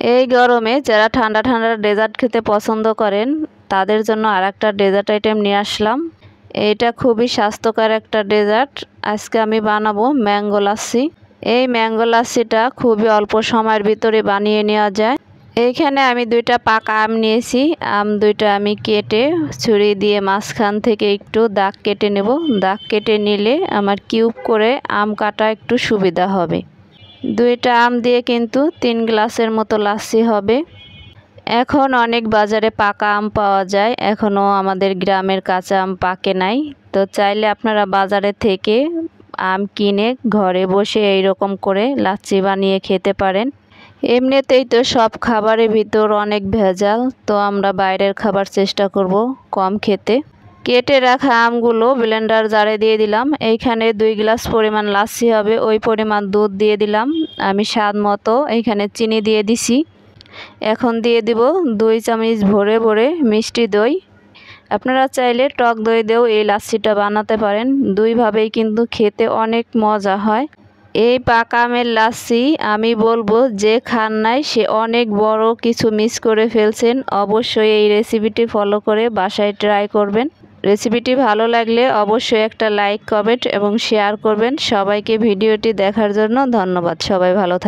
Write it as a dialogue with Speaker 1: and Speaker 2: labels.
Speaker 1: এই গরমে যারা ঠান্ডা ঠান্ডা ডেজার্ট খেতে পছন্দ করেন তাদের জন্য আরেকটা ডেজার্ট আইটেম নিয়ে আসলাম। এটা খুবই স্বাস্থ্যকর একটা ডেজার্ট। আজকে আমি বানাবো ম্যাঙ্গো লাচ্ছি। এই ম্যাঙ্গো লাচ্ছিটা খুবই অল্প সময়ের ভিতরে বানিয়ে নেওয়া যায়। এইখানে আমি 2টা পাকা আম নিয়েছি। আম 2টা আমি কেটে ছুরি দিয়ে মাঝখান থেকে একটু দাগ কেটে নেব। দাগ কেটে নিলে আমার কিউব করে আম কাটা একটু সুবিধা হবে। 2টা আম দিয়ে কিন্তু 3 গ্লাসের মতো লাচ্ছি হবে। এখন অনেক বাজারে পাকা আম পাওয়া যায়, এখনও আমাদের গ্রামের কাঁচা আম পাকে নাই। তো চাইলে আপনারা বাজারে থেকে আম কিনে ঘরে বসে এইরকম করে লাচ্ছি বানিয়ে খেতে পারেন। এমনিতেই তো সব খাবারের ভিতর অনেক ভেজাল, তো আমরা বাইরের খাবার চেষ্টা করব কম খেতে। কেটে রাখা আমগুলো ব্লেন্ডার জারে দিয়ে দিলাম। এইখানে 2 গ্লাস পরিমাণ লাচ্ছি হবে, ওই পরিমাণ দুধ দিয়ে দিলাম। আমি স্বাদ মতো এইখানে চিনি দিয়ে দিছি। এখন দিয়ে দিব 2 চামচ ভরে ভরে মিষ্টি দই। আপনারা চাইলে টক দই দিয়েও এই লাচ্ছিটা বানাতে পারেন। দুইভাবেই কিন্তু খেতে অনেক মজা হয়। এই পাকা আমের লাচ্ছি আমি বলবো যে খান নাই সে অনেক বড় কিছু মিস করে ফেলছেন। অবশ্যই এই রেসিপিটি ফলো করে বাসায় ট্রাই করবেন। রেসিপিটি ভালো লাগলে অবশ্যই একটা লাইক, কমেন্ট এবং শেয়ার করবেন। সবাইকে ভিডিওটি দেখার জন্য ধন্যবাদ। সবাই ভালো থাকবেন।